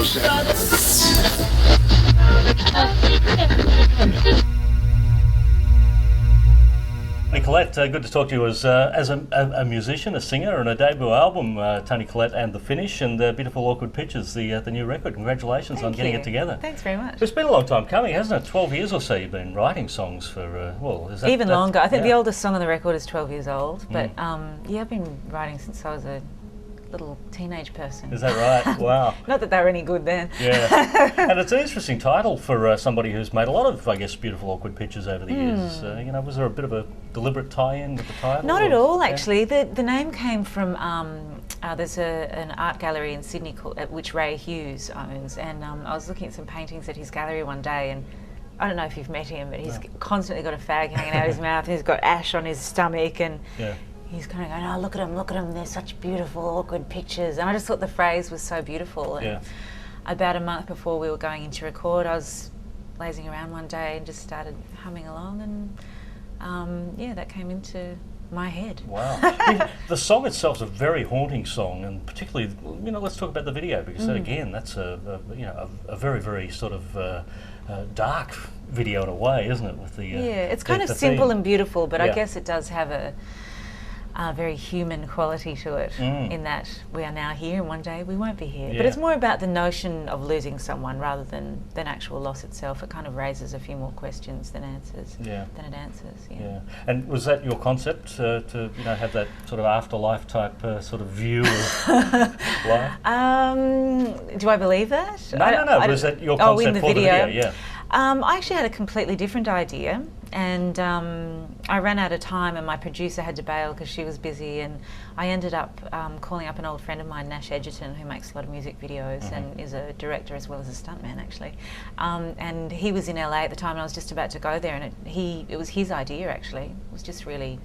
Toni Collette, good to talk to you as a musician, a singer, and a debut album, Toni Collette and The Finish, and Beautiful Awkward Pictures, the new record. Congratulations on getting it together. Thanks very much. It's been a long time coming, hasn't it? 12 years or so you've been writing songs for, is that... Even longer. I think the oldest song on the record is 12 years old, but yeah, I've been writing since I was a little teenage person. Is that right? Wow. Not that they were any good then. Yeah. And it's an interesting title for somebody who's made a lot of, I guess, beautiful awkward pictures over the years. You know, was there a bit of a deliberate tie-in with the title? Not at all, actually. The name came from, there's an art gallery in Sydney which Ray Hughes owns, and I was looking at some paintings at his gallery one day, and I don't know if you've met him, but he's constantly got a fag hanging out his mouth, and he's got ash on his stomach, and he's kind of going, oh, look at them, they're such beautiful, awkward pictures. And I just thought the phrase was so beautiful. And about a month before we were going in to record, I was lazing around one day and just started humming along, and yeah, that came into my head. Wow. The song itself is a very haunting song, and particularly, you know, let's talk about the video, because again, that's a very, very sort of dark video in a way, isn't it? With the it's kind of simple and beautiful, but I guess it does have a very human quality to it, in that we are now here and one day we won't be here. But it's more about the notion of losing someone rather than actual loss itself. It kind of raises a few more questions than answers. Than it answers. Yeah. And was that your concept to have that sort of afterlife type sort of view of life? Do I believe that? No. Was that your concept in the for video? The video? Yeah. I actually had a completely different idea, and I ran out of time, and my producer had to bail because she was busy, and I ended up calling up an old friend of mine, Nash Edgerton, who makes a lot of music videos and is a director as well as a stuntman, actually. And he was in LA at the time, and I was just about to go there, and it was his idea, actually. It was just really...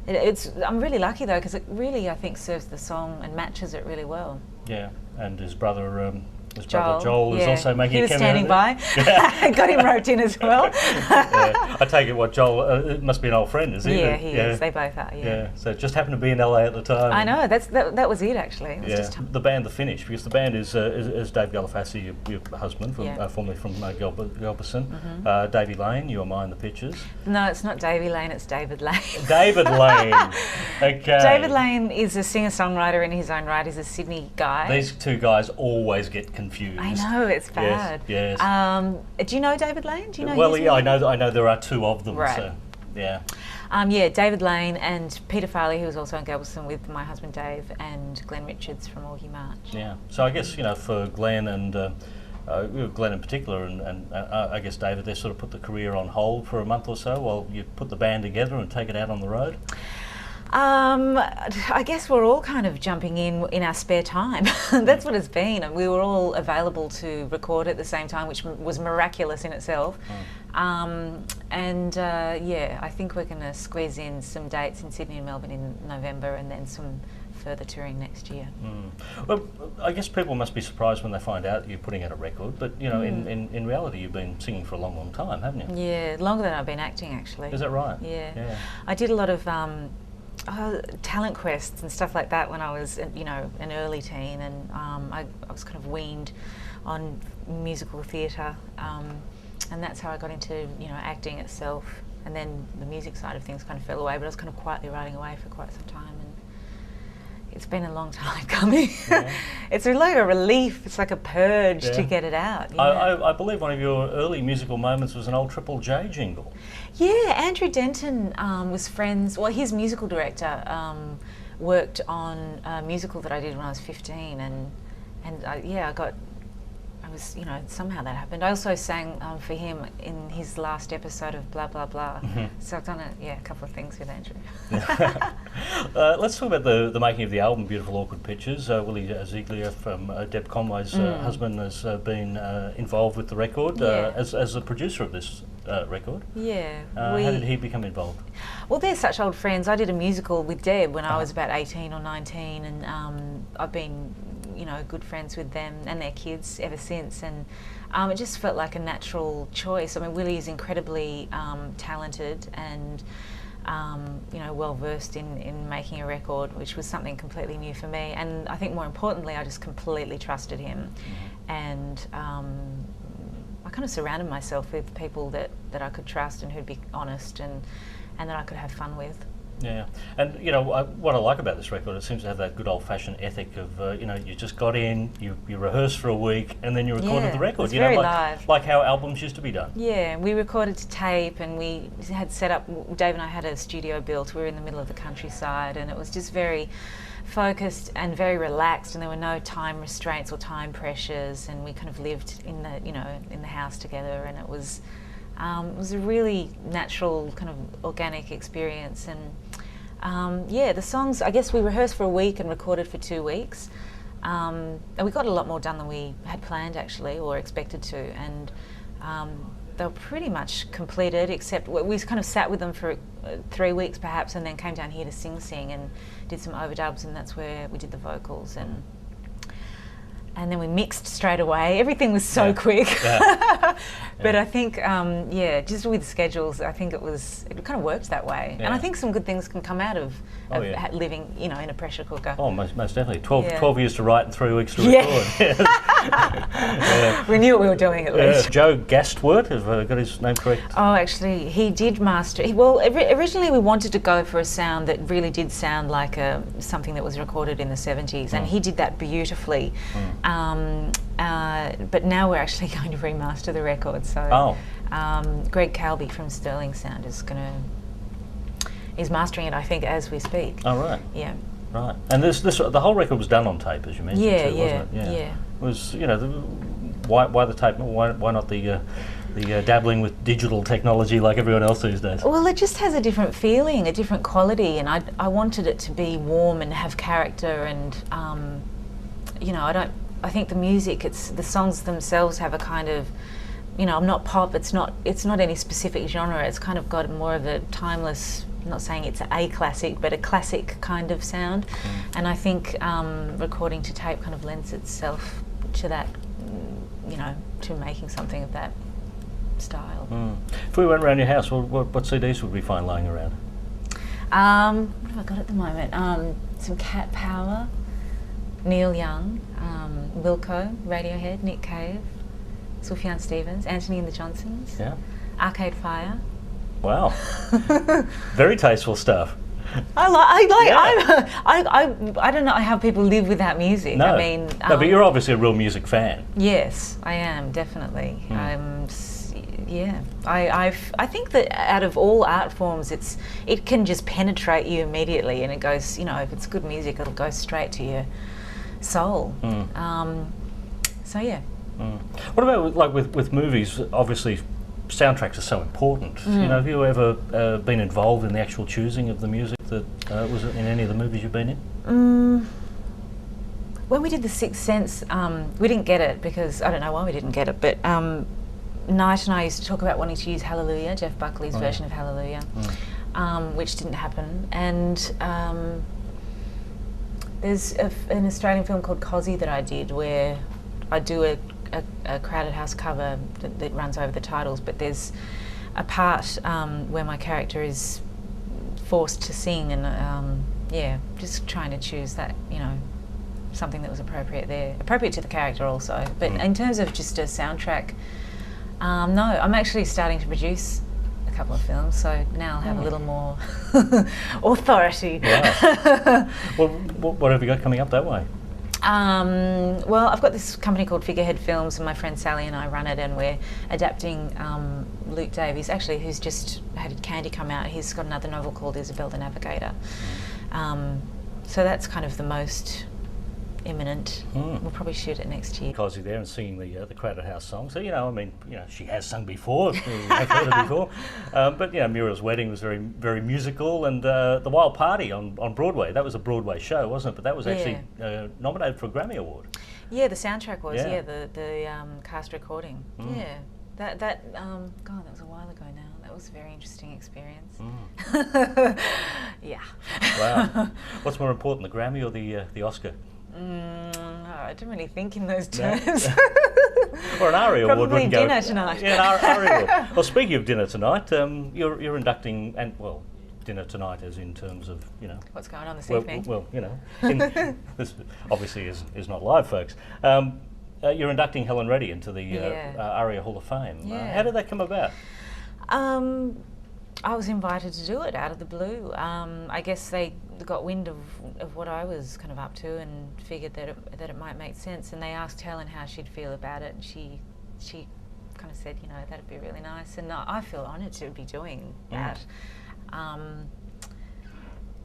I'm really lucky, though, because it really, I think, serves the song and matches it really well. Yeah, and his brother Joel is also making a cameo. He was standing by. Got him roped in as well. I take it Joel it must be an old friend, is he? Yeah, he is. They both are, So it just happened to be in LA at the time. I know, that was it, actually. It was just the band The Finish, because the band is Dave Galafassi, your husband, formerly from Galveston. Davy Lane, You Are Mine, The Pictures. No, it's not Davy Lane, it's David Lane. David Lane. Okay. David Lane is a singer-songwriter in his own right. He's a Sydney guy. These two guys always get confused. I know, it's bad. Yes. Do you know David Lane? Do you know? Well, I know there are two of them. Right. So, yeah. David Lane and Peter Farley, who was also in Galveston with my husband Dave, and Glenn Richards from Augie March. Yeah. So I guess for Glenn and Glenn in particular, and I guess David, they sort of put the career on hold for a month or so while you put the band together and take it out on the road. I guess we're all kind of jumping in our spare time. That's what it's been. And we were all available to record at the same time, which was miraculous in itself. I think we're going to squeeze in some dates in Sydney and Melbourne in November, and then some further touring next year. Well, I guess people must be surprised when they find out you're putting out a record, but in reality you've been singing for a long, long time, haven't you? Yeah, longer than I've been acting, actually. Is that right? Yeah. I did a lot of talent quests and stuff like that when I was, an early teen, and I was kind of weaned on musical theatre, and that's how I got into, acting itself. And then the music side of things kind of fell away, but I was kind of quietly writing away for quite some time, and it's been a long time coming. It's like a relief, it's like a purge to get it out. I believe one of your early musical moments was an old Triple J jingle. Yeah, Andrew Denton was friends, his musical director worked on a musical that I did when I was 15, somehow that happened. I also sang for him in his last episode of Blah Blah Blah. So I've done a couple of things with Andrew. Let's talk about the making of the album, Beautiful Awkward Pictures. Willie Ziegler from Deb Conway's husband has been involved with the record as the producer of this record. How did he become involved? Well, they're such old friends. I did a musical with Deb when I was about 18 or 19, and I've been good friends with them and their kids ever since, and it just felt like a natural choice. I mean, Willie is incredibly talented, and you know, well versed in making a record, which was something completely new for me. And I think more importantly, I just completely trusted him, and I kind of surrounded myself with people that I could trust and who'd be honest and that I could have fun with. Yeah, and you know what I like about this record, it seems to have that good old-fashioned ethic of you know, you just got in, you rehearsed for a week, and then you recorded the record. It's you very know, live. like how albums used to be done. Yeah, we recorded to tape, and we had set up. Dave and I had a studio built. We were in the middle of the countryside, and it was just very focused and very relaxed, and there were no time restraints or time pressures, and we kind of lived in the house together, and it was a really natural, kind of organic experience. And the songs, I guess we rehearsed for a week and recorded for 2 weeks, and we got a lot more done than we had planned, actually, or expected to. And they were pretty much completed, except we kind of sat with them for 3 weeks perhaps, and then came down here to Sing and did some overdubs, and that's where we did the vocals. And then we mixed straight away. Everything was so quick. But I think, just with schedules, I think it kind of worked that way. And I think some good things can come out of living, you know, in a pressure cooker. Oh, most definitely. 12 years to write and 3 weeks to record. We knew what we were doing at least. Joe Gastwort, have I got his name correct? Oh, actually, he did master. Originally we wanted to go for a sound that really did sound like something that was recorded in the 70s, and he did that beautifully. But now we're actually going to remaster the record. So Greg Calby from Sterling Sound is mastering it, I think, as we speak. Oh, right. Yeah. Right. And the whole record was done on tape, as you mentioned, too, wasn't it? Yeah. It was, you know, why the tape? Why not the dabbling with digital technology like everyone else these days? Well, it just has a different feeling, a different quality, and I wanted it to be warm and have character, and you know, I think the music, the songs themselves have a kind of, you know, I'm not pop, it's not any specific genre, it's kind of got more of a timeless, I'm not saying it's a classic, but a classic kind of sound. And I think recording to tape kind of lends itself to that, you know, to making something of that style. If we went around your house, what CDs would we find lying around? What have I got at the moment? Some Cat Power, Neil Young, Wilco, Radiohead, Nick Cave, Sufjan Stevens, Anthony and the Johnsons, Arcade Fire. Wow, very tasteful stuff. I don't know how people live without music. No, I mean, no, but you're obviously a real music fan. Yes, I am, definitely. I think that out of all art forms, it can just penetrate you immediately, and it goes, you know, if it's good music, it'll go straight to your soul. What about like with movies? Obviously, soundtracks are so important. You know, have you ever been involved in the actual choosing of the music that was in any of the movies you've been in? When we did The Sixth Sense, we didn't get it because I don't know why we didn't get it, but Knight and I used to talk about wanting to use Hallelujah, Jeff Buckley's version of Hallelujah, which didn't happen. And there's an Australian film called Cosy that I did where I do a Crowded House cover that runs over the titles, but there's a part where my character is forced to sing, and just trying to choose that, you know, something that was appropriate to the character also. But in terms of just a soundtrack, no, I'm actually starting to produce a couple of films, so now I'll have a little more authority. Wow. Well, what have you got coming up that way? Well, I've got this company called Figurehead Films, and my friend Sally and I run it, and we're adapting Luke Davies, actually, who's just had Candy come out. He's got another novel called Isabel the Navigator. So that's kind of the most imminent. We'll probably shoot it next year. Cosy there and singing the Crowded House song. So, you know, I mean, you know, she has sung before, we've heard her before. But, you know, Muriel's Wedding was very, very musical, and The Wild Party on Broadway, that was a Broadway show, wasn't it? But that was actually nominated for a Grammy Award. Yeah, the soundtrack was, the cast recording. Yeah, that God, that was a while ago now. That was a very interesting experience. Yeah. Wow. What's more important, the Grammy or the Oscar? I didn't really think in those terms. Or an ARIA Award Probably wouldn't dinner go. tonight. Yeah, an ARIA Award. Well, speaking of dinner tonight, you're inducting, and well, dinner tonight, as in terms of, you know... What's going on this well, evening? Well, you know, this obviously is not live, folks. You're inducting Helen Reddy into the ARIA Hall of Fame. Yeah. How did that come about? I was invited to do it out of the blue. I guess they got wind of what I was kind of up to and figured that it might make sense. And they asked Helen how she'd feel about it, and she kind of said, you know, that'd be really nice. And I feel honoured to be doing that.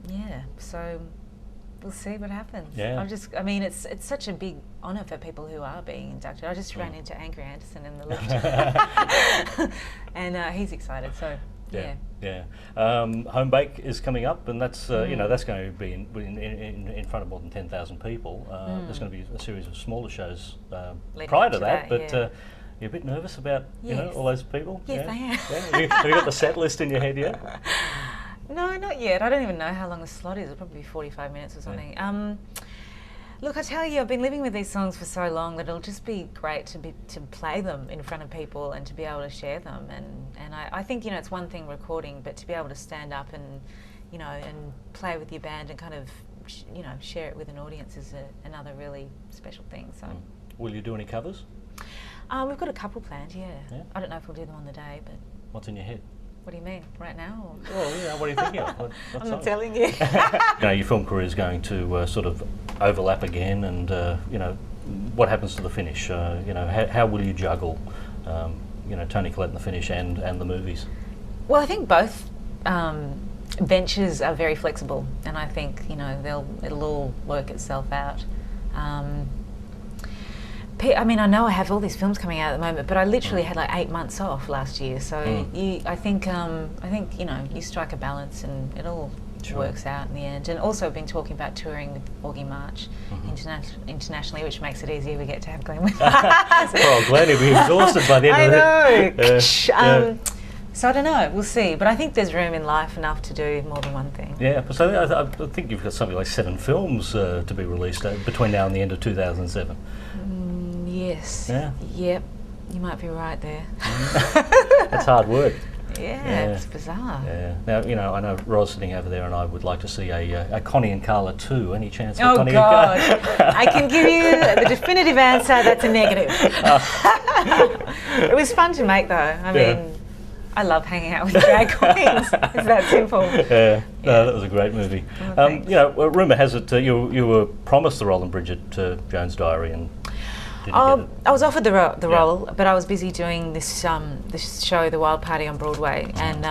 Yeah, so we'll see what happens. Yeah. I mean, it's such a big honour for people who are being inducted. I just ran into Angry Anderson in the lift, and he's excited. So yeah. Home Bake is coming up, and that's you know, that's going to be in front of more than 10,000 people. There's going to be a series of smaller shows prior to that, but you're a bit nervous about you know, all those people. Yes, I am. Have you got the set list in your head yet? No, not yet. I don't even know how long the slot is. It'll probably be 45 minutes or something. Look, I tell you, I've been living with these songs for so long that it'll just be great to play them in front of people and to be able to share them. And I think, you know, it's one thing recording, but to be able to stand up and, you know, and play with your band and kind of, you know, share it with an audience is another really special thing. So, will you do any covers? We've got a couple planned. Yeah. I don't know if we'll do them on the day, but what's in your head? What do you mean, right now? Or? Well, yeah, what are you thinking of? What I'm not telling you. You know, your film career is going to sort of overlap again, and you know, what happens to the finish? You know, how will you juggle, you know, Toni Collette and the finish and the movies? Well, I think both ventures are very flexible, and I think, you know, it'll all work itself out. I mean, I know I have all these films coming out at the moment, but I literally had like 8 months off last year. So I think you know, you strike a balance and it all works out in the end. And also, I've been talking about touring with Augie March internationally, which makes it easier. We get to have Glenn with us. Well, Glenn will be exhausted by the end of it. I know. So I don't know. We'll see. But I think there's room in life enough to do more than one thing. Yeah. So I think you've got something like 7 films to be released between now and the end of 2007. Yes. Yeah. Yep. You might be right there. That's hard work. Yeah, it's bizarre. Yeah. Now, you know, I know Roz sitting over there, and I would like to see a Connie and Carla 2. Any chance for Connie and Carla? Oh, God. I can give you the definitive answer. That's a negative. It was fun to make, though. I mean, I love hanging out with drag queens. It's that simple. Yeah. No, that was a great movie. You know, rumour has it you were promised the role in Bridget Jones' Diary, and I was offered the role, but I was busy doing this show, The Wild Party, on Broadway, and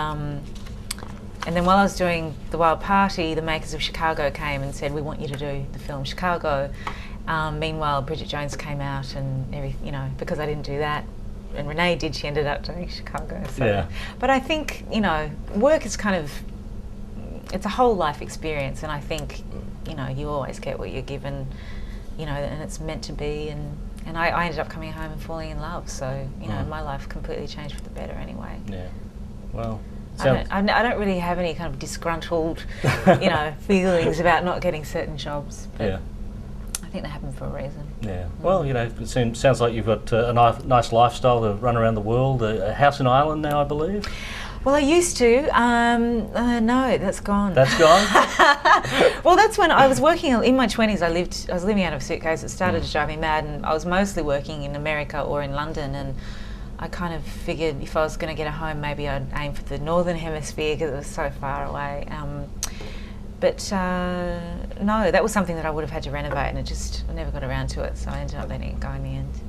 then while I was doing The Wild Party, the makers of Chicago came and said, "We want you to do the film Chicago." Meanwhile, Bridget Jones came out, and you know, because I didn't do that, and Renee did, she ended up doing Chicago. So. But I think, you know, work is kind of, it's a whole life experience, and I think, you know, you always get what you're given, you know, and it's meant to be, and I ended up coming home and falling in love, so, you know, my life completely changed for the better anyway. Yeah. Well, I don't really have any kind of disgruntled, you know, feelings about not getting certain jobs. But I think they happen for a reason. Yeah. Well, you know, it sounds like you've got a nice lifestyle to run around the world. A house in Ireland now, I believe. Well, I used to. No, that's gone. That's gone? Well, that's when I was working in my 20s. I was living out of a suitcase. It started to drive me mad, and I was mostly working in America or in London, and I kind of figured if I was going to get a home, maybe I'd aim for the Northern Hemisphere because it was so far away. But no, that was something that I would have had to renovate, and I never got around to it, so I ended up letting it go in the end.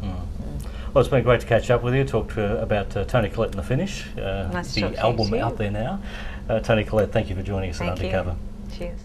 Well, it's been great to catch up with you, talk about Toni Collette and the finish. Nice to talk to you. The album out there now. Toni Collette, thank you for joining us at Undercover. Cheers.